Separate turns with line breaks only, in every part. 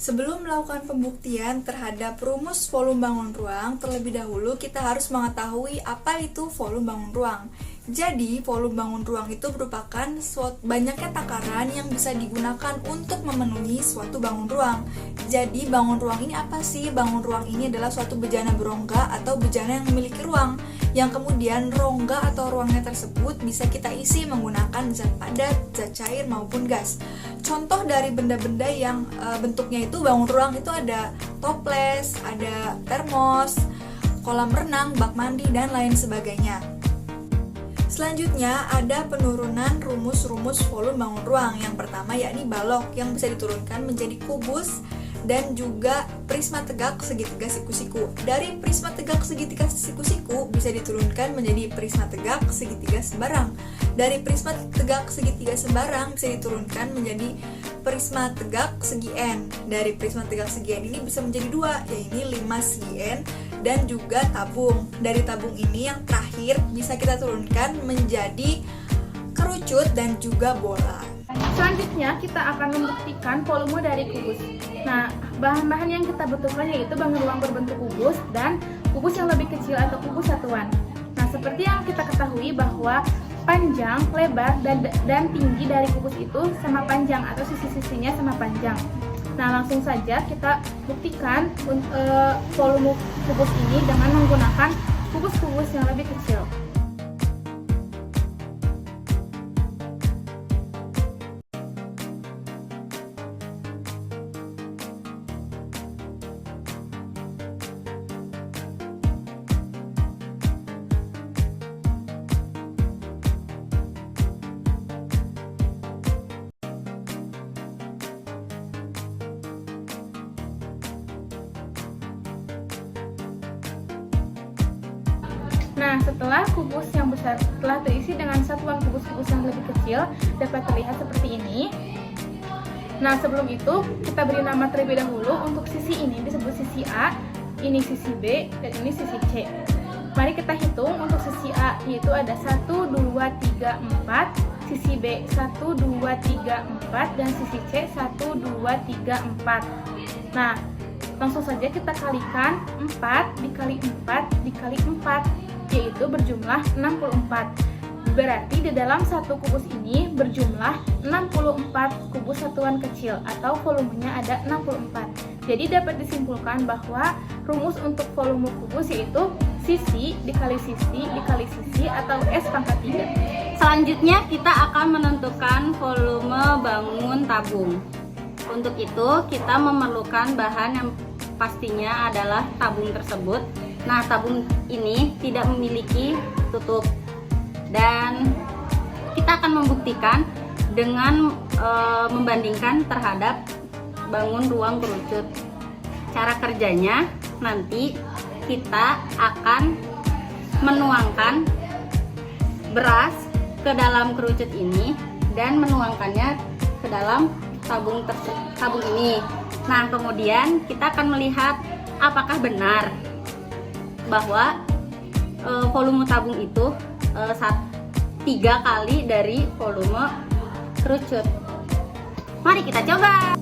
Sebelum melakukan pembuktian terhadap rumus volume bangun ruang, terlebih dahulu kita harus mengetahui apa itu volume bangun ruang. Jadi, volume bangun ruang itu merupakan banyaknya takaran yang bisa digunakan untuk memenuhi suatu bangun ruang. Jadi, bangun ruang ini apa sih? Bangun ruang ini adalah suatu bejana berongga atau bejana yang memiliki ruang, yang kemudian rongga atau ruangnya tersebut bisa kita isi menggunakan zat padat, zat cair maupun gas. Contoh dari benda-benda yang bentuknya itu bangun ruang itu ada toples, ada termos, kolam renang, bak mandi, dan lain sebagainya. Selanjutnya ada penurunan rumus-rumus volume bangun ruang. Yang pertama yakni balok yang bisa diturunkan menjadi kubus dan juga prisma tegak segitiga siku-siku. Dari prisma tegak segitiga siku-siku bisa diturunkan menjadi prisma tegak segitiga sembarang. Dari prisma tegak segitiga sembarang bisa diturunkan menjadi prisma tegak segi N. Dari prisma tegak segi N ini bisa menjadi dua, yaitu 5 segi N dan juga tabung. Dari tabung ini yang terakhir bisa kita turunkan menjadi kerucut dan juga bola.
Selanjutnya kita akan membuktikan volume dari kubus. Nah, bahan-bahan yang kita butuhkan yaitu bangun ruang berbentuk kubus dan kubus yang lebih kecil atau kubus satuan. Nah, seperti yang kita ketahui bahwa panjang, lebar, dan tinggi dari kubus itu sama panjang atau sisi-sisinya sama panjang. Nah, langsung saja kita buktikan volume kubus ini dengan menggunakan kubus-kubus yang lebih kecil. Nah, setelah kubus yang besar telah terisi dengan satuan kubus-kubus yang lebih kecil, dapat terlihat seperti ini. Nah, sebelum itu kita beri nama terlebih dahulu. Untuk sisi ini disebut sisi A, ini sisi B, dan ini sisi C. Mari kita hitung. Untuk sisi A yaitu ada 1, 2, 3, 4, sisi B 1, 2, 3, 4, dan sisi C 1, 2, 3, 4. Nah, langsung saja kita kalikan 4 dikali 4 dikali 4, yaitu berjumlah 64. Berarti di dalam satu kubus ini berjumlah 64 kubus satuan kecil atau volumenya ada 64. Jadi dapat disimpulkan bahwa rumus untuk volume kubus yaitu sisi dikali sisi atau S pangkat 3.
Selanjutnya kita akan menentukan volume bangun tabung. Untuk itu kita memerlukan bahan yang pastinya adalah tabung tersebut. Nah, tabung ini tidak memiliki tutup dan kita akan membuktikan dengan membandingkan terhadap bangun ruang kerucut. Cara kerjanya nanti kita akan menuangkan beras ke dalam kerucut ini dan menuangkannya ke dalam tabung ini. Nah, kemudian kita akan melihat apakah benar bahwa volume tabung itu 3 kali dari volume kerucut. Mari kita coba.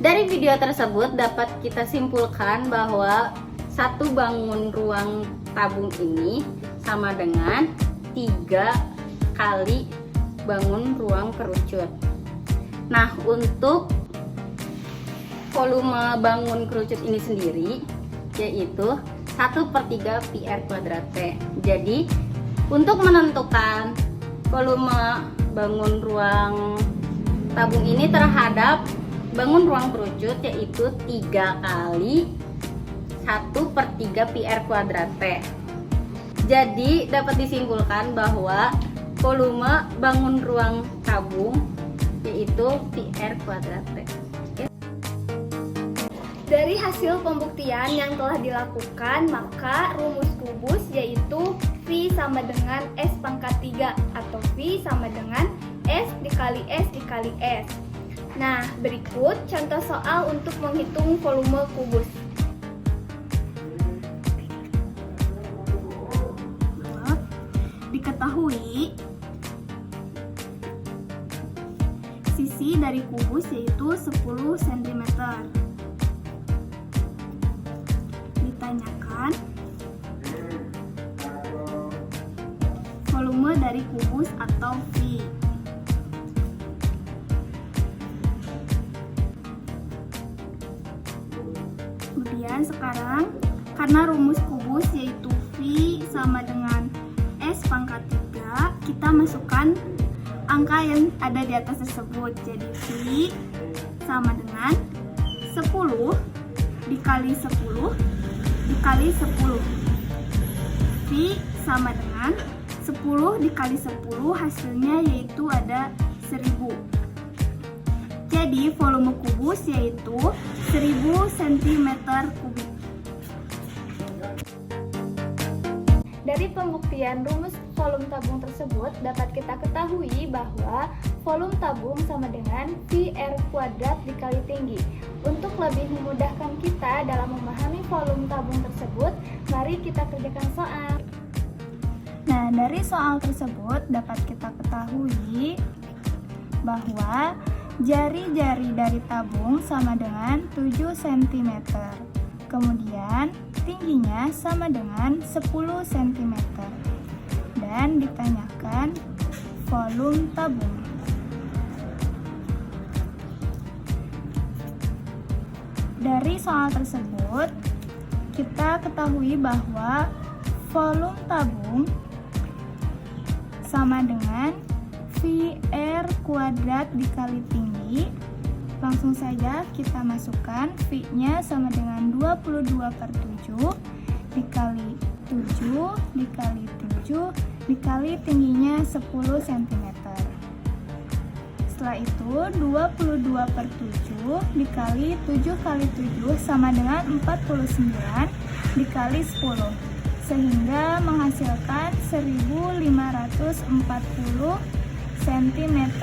Dari video tersebut dapat kita simpulkan bahwa satu bangun ruang tabung ini sama dengan 3 kali bangun ruang kerucut. Nah, untuk volume bangun kerucut ini sendiri yaitu 1/3 pi r kuadrat P. Jadi untuk menentukan volume bangun ruang tabung ini terhadap bangun ruang kerucut yaitu 3 kali 1/3 pi r kuadrat T. Jadi dapat disimpulkan bahwa volume bangun ruang tabung yaitu pi r kuadrat T.
Dari hasil pembuktian yang telah dilakukan, maka rumus kubus yaitu V sama dengan S pangkat 3 atau V sama dengan S dikali S dikali S. Nah, berikut contoh soal untuk menghitung volume kubus. Diketahui sisi dari kubus yaitu 10 cm. Ditanyakan volume dari kubus atau V. Kemudian sekarang karena rumus kubus yaitu V sama dengan S pangkat 3, kita masukkan angka yang ada di atas tersebut. Jadi V sama dengan 10 dikali 10 dikali 10. V sama dengan 10 dikali 10, hasilnya yaitu ada 1000. Jadi volume kubus yaitu 1000 cm3. Dari pembuktian rumus volume tabung tersebut dapat kita ketahui bahwa volume tabung sama dengan VR kuadrat dikali tinggi. Untuk lebih memudahkan kita dalam memahami volume tabung tersebut, mari kita kerjakan soal. Nah, dari soal tersebut dapat kita ketahui bahwa jari-jari dari tabung sama dengan 7 cm. Kemudian tingginya sama dengan 10 cm. Dan ditanyakan volume tabung. Dari soal tersebut, kita ketahui bahwa volume tabung sama dengan VR kuadrat dikali tinggi. Langsung saja kita masukkan V-nya sama dengan 22/7 dikali 7 dikali 7 dikali tingginya 10 cm. Setelah itu 22/7 dikali 7 kali 7 sama dengan 49 dikali 10, sehingga menghasilkan 1540 cm3.